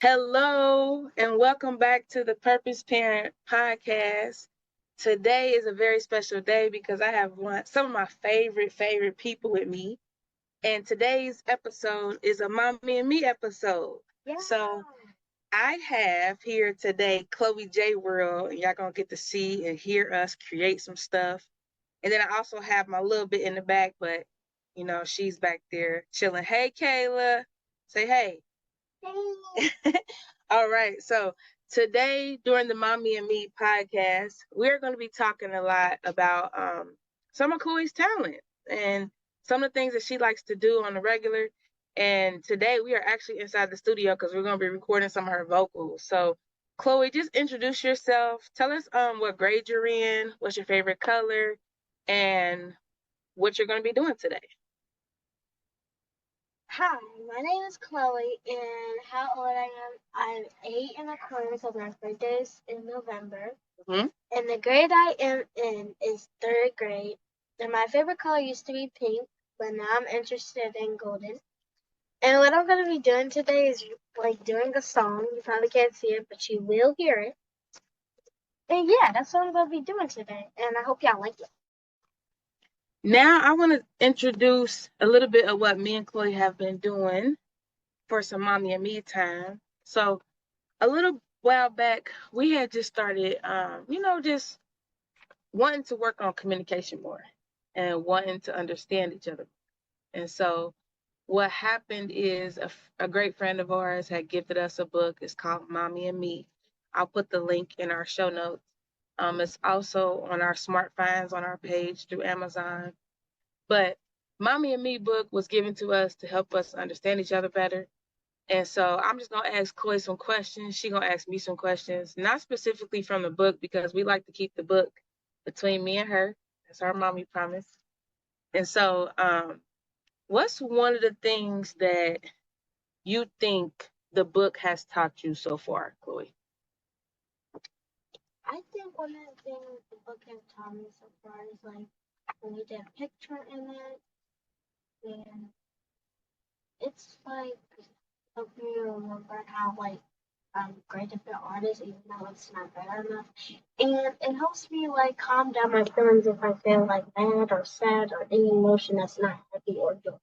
Hello, and welcome back to the Purpose Parent Podcast. Today is a very special day because I have some of my favorite people with me. And today's episode is a Mommy and Me episode. Yeah. So I have here today Chloe J. World, and y'all gonna get to see and hear us create some stuff. And then I also have my little bit in the back, but she's back there chilling. Hey, Kayla, say hey. All right. So today, during the Mommy and Me podcast, we're going to be talking a lot about some of Chloe's talent and some of the things that she likes to do on the regular. And today, we are actually inside the studio because we're going to be recording some of her vocals. So, Chloe, just introduce yourself. Tell us what grade you're in, what's your favorite color, and what you're going to be doing today. Hi, my name is Chloe, and how old I am? I'm 8 1/4, so my birthday is in November. Mm-hmm. And the grade I am in is 3rd grade. And my favorite color used to be pink, but now I'm interested in golden. And what I'm going to be doing today is doing a song. You probably can't see it, but you will hear it. And yeah, that's what I'm going to be doing today. And I hope y'all like it. Now I want to introduce a little bit of what me and Chloe have been doing for some Mommy and Me time. So a little while back, we had just started, just wanting to work on communication more and wanting to understand each other. And so what happened is a great friend of ours had gifted us a book. It's called Mommy and Me. I'll put the link in our show notes. It's also on our Smart Finds on our page through Amazon. But Mommy and Me book was given to us to help us understand each other better. And so I'm just gonna ask Chloe some questions. She's gonna ask me some questions, not specifically from the book because we like to keep the book between me and her. That's our mommy promise. And so, what's one of the things that you think the book has taught you so far, Chloe? I think one of the things the book has taught me so far is when you did a picture in it, and it's help me remember how great different artists, even though it's not bad enough. And it helps me calm down my feelings if I feel mad or sad or any emotion that's not happy or joy.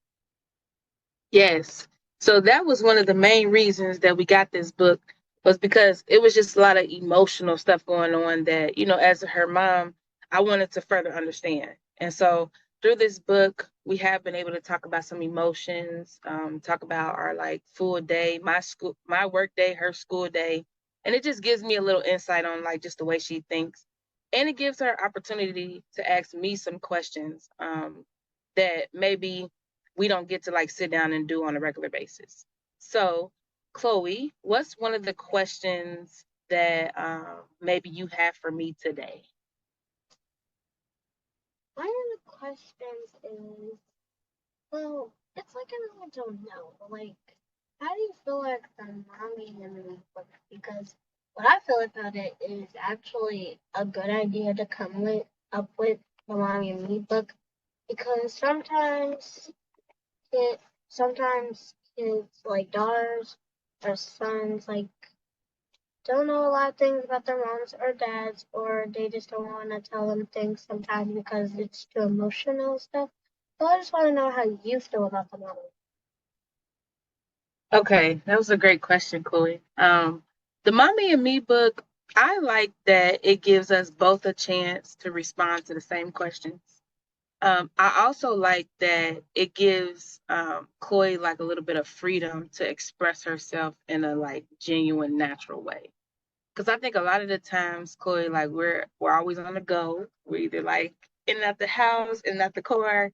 Yes. So that was one of the main reasons that we got this book was because it was just a lot of emotional stuff going on that, as her mom, I wanted to further understand. And so through this book, we have been able to talk about some emotions, talk about our full day, my work day, her school day. And it just gives me a little insight on just the way she thinks. And it gives her opportunity to ask me some questions that maybe we don't get to sit down and do on a regular basis. So, Chloe, what's one of the questions that maybe you have for me today? One of the questions is, well, it's I really don't know. How do you feel like the mommy and me book? Because what I feel about it is actually a good idea to up with the mommy and me book, because it sometimes kids daughters or sons don't know a lot of things about their moms or dads, or they just don't want to tell them things sometimes because it's too emotional and stuff. So I just want to know how you feel about the mom. Okay, that was a great question, Chloe. The Mommy and Me book, I like that it gives us both a chance to respond to the same questions. I also like that it gives Chloe a little bit of freedom to express herself in a genuine, natural way. Because I think a lot of the times, Chloe, we're always on the go. We're either in and out the house, in and out the car,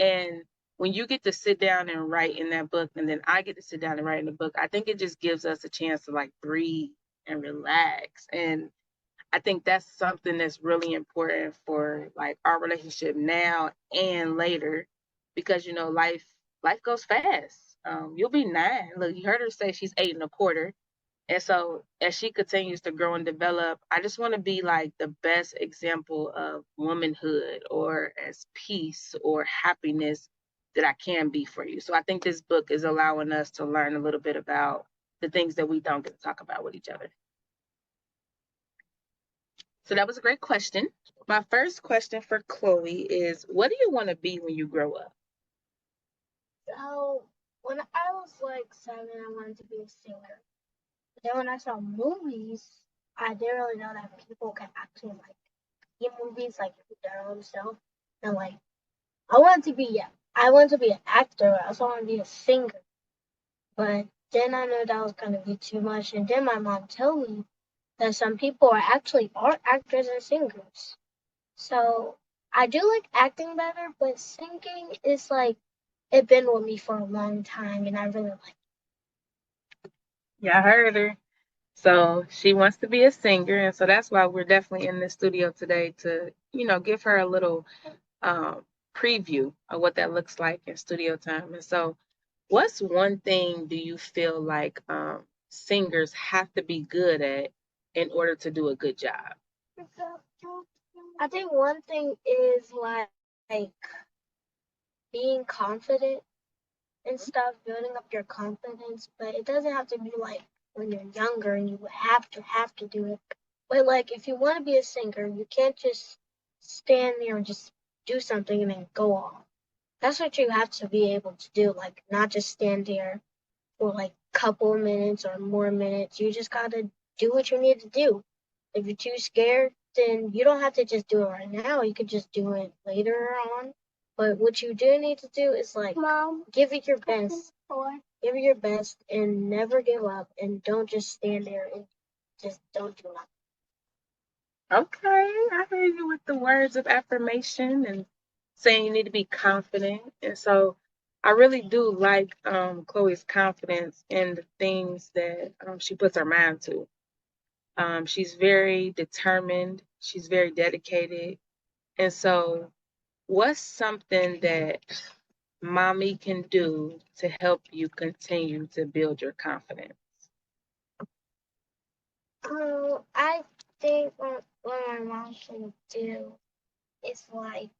and when you get to sit down and write in that book, and then I get to sit down and write in the book, I think it just gives us a chance to breathe and relax. And I think that's something that's really important for our relationship now and later, because life goes fast. You'll be 9. Look, you heard her say she's 8 1/4. And so as she continues to grow and develop, I just want to be the best example of womanhood or as peace or happiness that I can be for you. So I think this book is allowing us to learn a little bit about the things that we don't get to talk about with each other. So that was a great question. My first question for Chloe is, what do you want to be when you grow up? So when I was like 7, I wanted to be a singer. But then when I saw movies, I didn't really know that people can actually like see movies like their own self. And like I wanted to be an actor. I also wanted to be a singer. But then I knew that was gonna be too much. And then my mom told me that some people are actors and singers. So I do like acting better, but singing is like it been with me for a long time, and I really like. Yeah, I heard her. So she wants to be a singer, and so that's why we're definitely in the studio today to, give her a little um, preview of what that looks like in studio time. And so, what's one thing do you feel like singers have to be good at in order to do a good job? I think one thing is like being confident and stuff, building up your confidence, but it doesn't have to be like when you're younger and you have to do it. But like if you want to be a singer, you can't just stand there and just do something and then go off. That's what you have to be able to do, like not just stand there for like couple minutes or more minutes. You just gotta do what you need to do. If you're too scared, then you don't have to just do it right now. You could just do it later on. But what you do need to do is like give it your best. Give it your best and never give up and don't just stand there and just don't do nothing. Okay, I hear you with the words of affirmation and saying you need to be confident. And so I really do like Chloe's confidence in the things that she puts her mind to. She's very determined, she's very dedicated. And so, what's something that mommy can do to help you continue to build your confidence? I think what my mom can do is like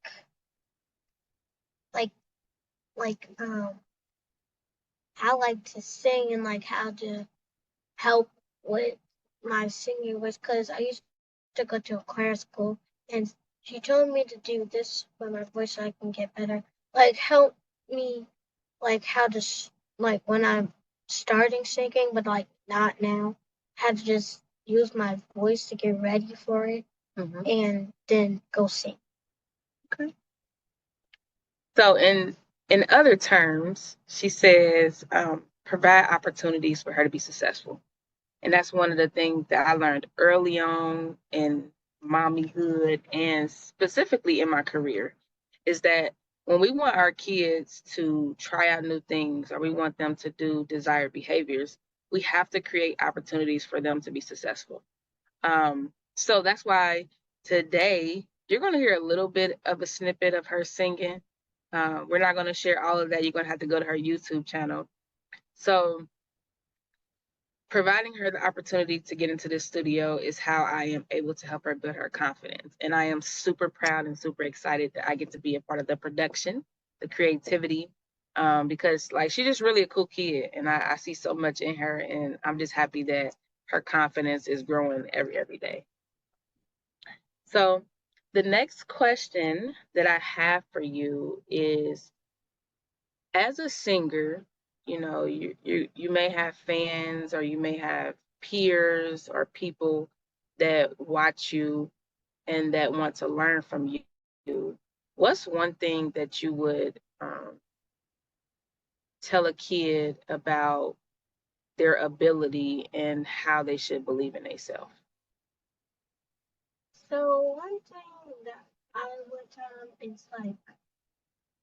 I like to sing and like how to help with my singing was because I used to go to a choir school and she told me to do this with my voice so I can get better. Like help me like how to like when I'm starting singing, but like not now. How to just use my voice to get ready for it and then go sing. Okay. So, in other terms, she says provide opportunities for her to be successful. And that's one of the things that I learned early on in mommyhood and specifically in my career is that when we want our kids to try out new things or we want them to do desired behaviors, we have to create opportunities for them to be successful. So that's why today you're going to hear a little bit of a snippet of her singing. We're not going to share all of that. You're going to have to go to her YouTube channel. So providing her the opportunity to get into this studio is how I am able to help her build her confidence. And I am super proud and super excited that I get to be a part of the production, the creativity, because like she's just really a cool kid, and I see so much in her, and I'm just happy that her confidence is growing every day. So the next question that I have for you is, as a singer, you may have fans or you may have peers or people that watch you and that want to learn from you. What's one thing that you would tell a kid about their ability and how they should believe in themselves? So one thing that I would tell them is like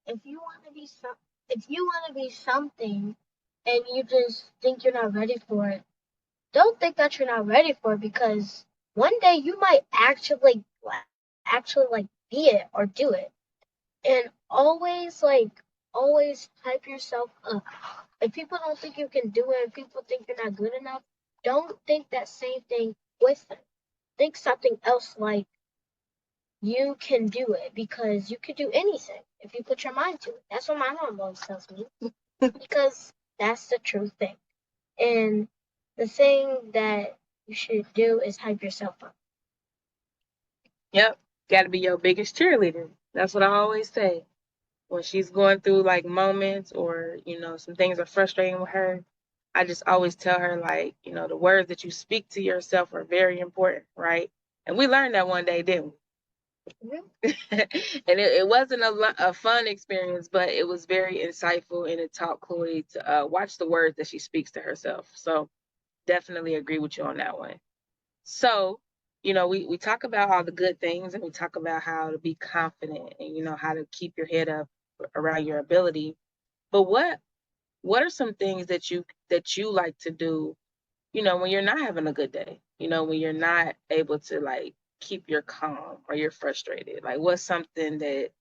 if you want to be if you want to be something and you just think you're not ready for it, don't think that you're not ready for it because one day you might actually like be it or do it. And always hype yourself up. If people don't think you can do it, if people think you're not good enough, don't think that same thing with them. Think something else like you can do it because you can do anything if you put your mind to it. That's what my mom always tells me because that's the true thing. And the thing that you should do is hype yourself up. Yep. Got to be your biggest cheerleader. That's what I always say. When she's going through like moments or, some things are frustrating with her, I just always tell her, like, the words that you speak to yourself are very important, right? And we learned that one day, didn't we? And it wasn't a fun experience, but it was very insightful and it taught Chloe to watch the words that she speaks to herself. So definitely agree with you on that one. So, we talk about all the good things and we talk about how to be confident and, how to keep your head up around your ability. But what are some things that you like to do, when you're not having a good day, when you're not able to like keep your calm or you're frustrated? Like what's something that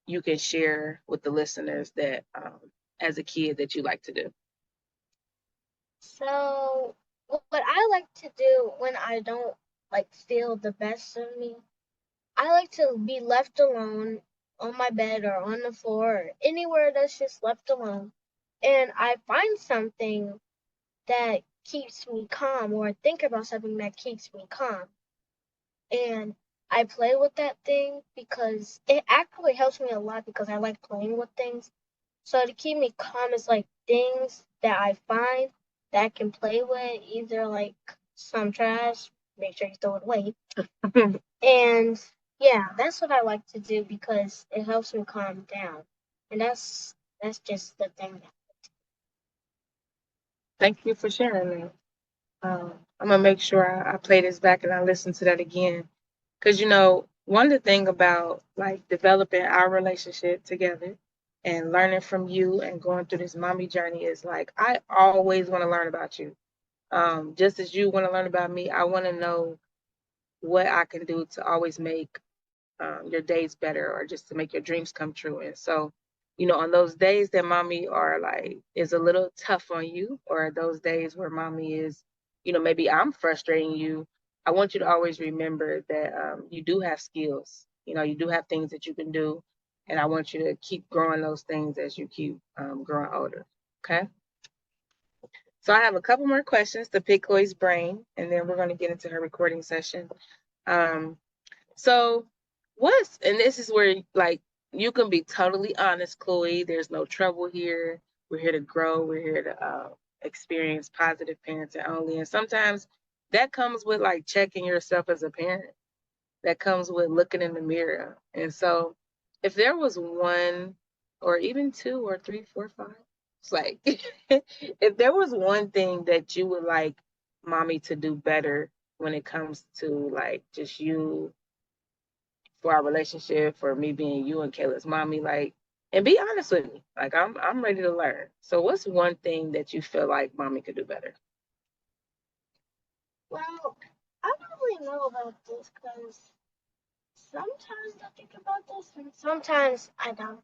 you can share with the listeners that as a kid that you like to do? So, what I like to do when I don't like feel the best of me, I like to be left alone on my bed or on the floor or anywhere that's just left alone. And I find something that keeps me calm or think about something that keeps me calm. And I play with that thing because it actually helps me a lot because I like playing with things. So to keep me calm is like things that I find that I can play with, either like some trash, make sure you throw it away. And yeah, that's what I like to do because it helps me calm down. And that's just the thing. Thank you for sharing that. I'm gonna make sure I play this back and I listen to that again. Because, one of the thing about like developing our relationship together and learning from you and going through this mommy journey is like, I always want to learn about you. Just as you want to learn about me, I want to know what I can do to always make your days better or just to make your dreams come true. And so, on those days that mommy are like is a little tough on you, or those days where mommy is, maybe I'm frustrating you, I want you to always remember that you do have skills. You do have things that you can do, and I want you to keep growing those things as you keep growing older. Okay. So I have a couple more questions to pick Chloe's brain, and then we're going to get into her recording session. Um, so and this is where like you can be totally honest, Chloe. There's no trouble here. We're here to grow. We're here to experience positive parenting only. And sometimes that comes with like checking yourself as a parent. That comes with looking in the mirror. And so if there was one or even two or three, four, five, it's like if there was one thing that you would like mommy to do better when it comes to like just you for our relationship, for me being you and Kayla's mommy, like, and be honest with me. Like, I'm ready to learn. So, what's one thing that you feel like mommy could do better? Well, I don't really know about this because sometimes I think about this and sometimes I don't.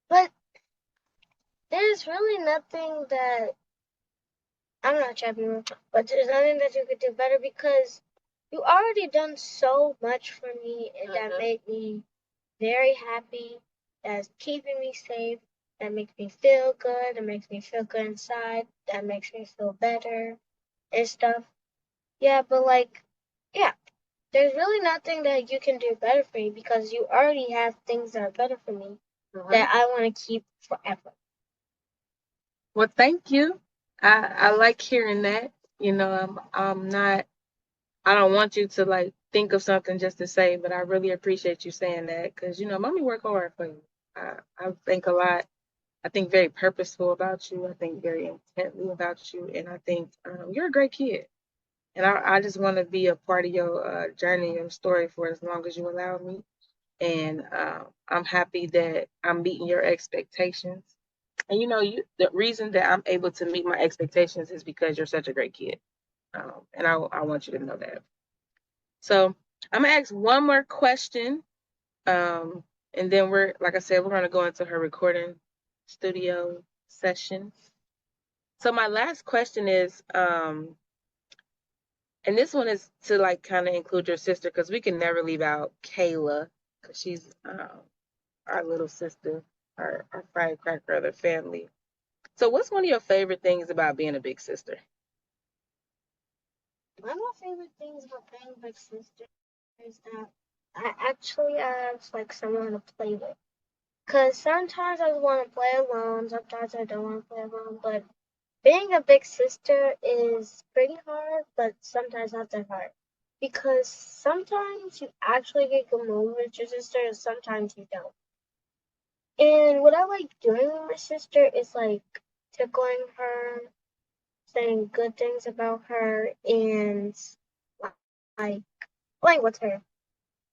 But there's really nothing that I'm not trying to be rude, but there's nothing that you could do better because you already done so much for me and that made me very happy. That's keeping me safe. That makes me feel good. That makes me feel good inside. That makes me feel better and stuff. Yeah, but like, yeah, there's really nothing that you can do better for me because you already have things that are better for me that I want to keep forever. Well, thank you. I like hearing that. I'm not. I don't want you to like think of something just to say, but I really appreciate you saying that because mommy work hard for you. I think a lot. I think very purposeful about you. I think very intently about you, and I think you're a great kid. And I just want to be a part of your journey, your story for as long as you allow me. And I'm happy that I'm meeting your expectations. And the reason that I'm able to meet my expectations is because you're such a great kid. And I want you to know that. So I'm gonna ask one more question. Um, and then like I said, we're gonna go into her recording studio session. So my last question is, and this one is to like kind of include your sister because we can never leave out Kayla because she's our little sister, our firecracker of the family. So, what's one of your favorite things about being a big sister? One of my favorite things about being a big sister is that I actually have like someone to play with. Cause sometimes I want to play alone, sometimes I don't want to play alone. But being a big sister is pretty hard, but sometimes not that hard. Because sometimes you actually get good moments with your sister, and sometimes you don't. And what I like doing with my sister is like tickling her, saying good things about her, and like playing with her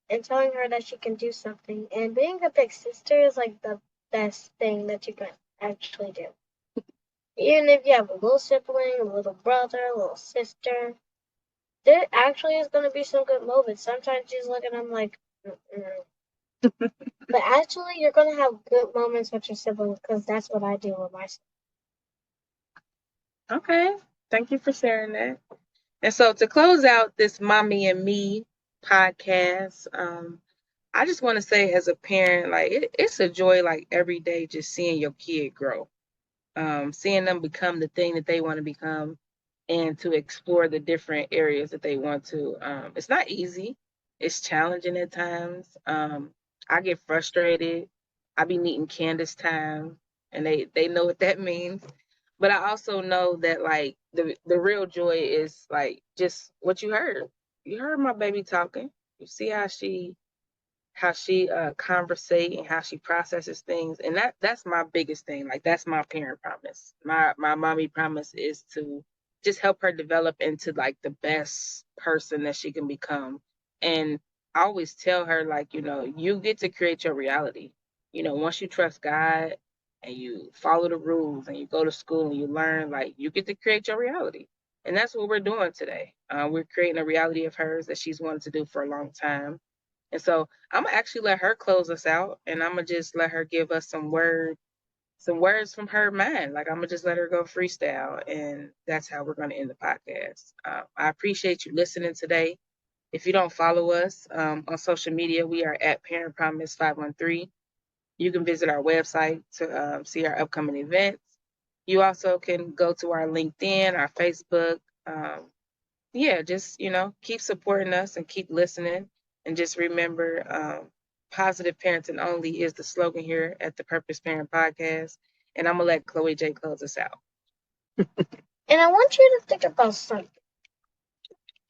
and telling her that she can do something. And being a big sister is like the best thing that you can actually do. Even if you have a little sibling, a little brother, a little sister, there actually is going to be some good moments. Sometimes you just look at them like, mm-mm. But actually, you're going to have good moments with your siblings because that's what I do with my siblings. Okay. Thank you for sharing that. And so to close out this Mommy and Me podcast, I just want to say as a parent, like it's a joy like every day just seeing your kid grow, seeing them become the thing that they want to become and to explore the different areas that they want to. It's not easy. It's challenging at times. I get frustrated. I be needing Candace time and they know what that means. But I also know that like the real joy is like just what you heard. You heard my baby talking. You see how she conversate and how she processes things, and that's my biggest thing. Like that's my parent promise. My mommy promise is to just help her develop into like the best person that she can become. And I always tell her, like, you get to create your reality. Once you trust God and you follow the rules and you go to school and you learn, like, you get to create your reality. And that's what we're doing today. We're creating a reality of hers that she's wanted to do for a long time. And so I'm gonna actually let her close us out, and I'm gonna just let her give us some words from her mind. Like I'm gonna just let her go freestyle, and that's how we're gonna end the podcast. I appreciate you listening today. If you don't follow us on social media, we are at Parent Promise 513. You can visit our website to see our upcoming events. You also can go to our LinkedIn, our Facebook. Yeah, just, keep supporting us and keep listening. And just remember, positive parenting only is the slogan here at the Purpose Parent Podcast. And I'm going to let Chloe J close us out. And I want you to think about something.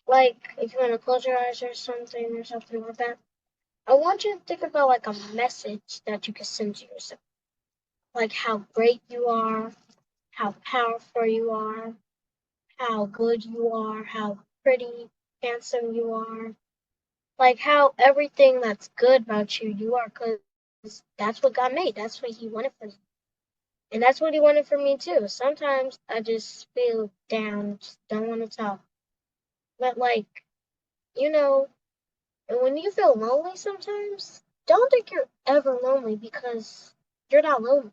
Like, if you want to close your eyes or something like that, I want you to think about like a message that you can send to yourself. Like how great you are, how powerful you are, how good you are, how pretty, handsome you are. Like how everything that's good about you, you are, because that's what God made. That's what He wanted for you. And that's what He wanted for me too. Sometimes I just feel down, just don't want to talk. But like, you know, and when you feel lonely sometimes, don't think you're ever lonely because you're not lonely.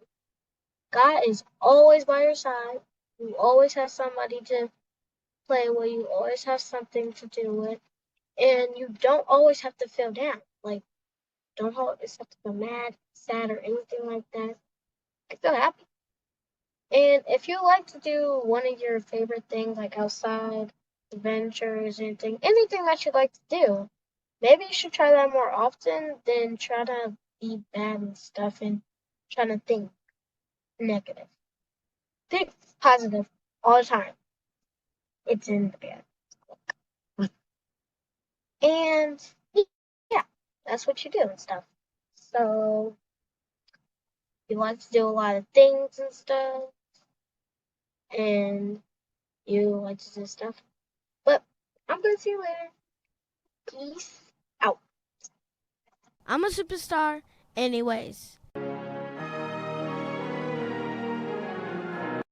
God is always by your side. You always have somebody to play with. You always have something to do with. And you don't always have to feel down. Like, don't always have to feel mad, sad, or anything like that. I feel happy. And if you like to do one of your favorite things, like outside adventures, anything that you like to do, maybe you should try that more often than try to be bad and stuff and trying to think negative. Think positive all the time. It's in the bad. And yeah, that's what you do and stuff. So you like to do a lot of things and stuff, and you like to do stuff. But I'm gonna see you later. Peace out. I'm a superstar anyways.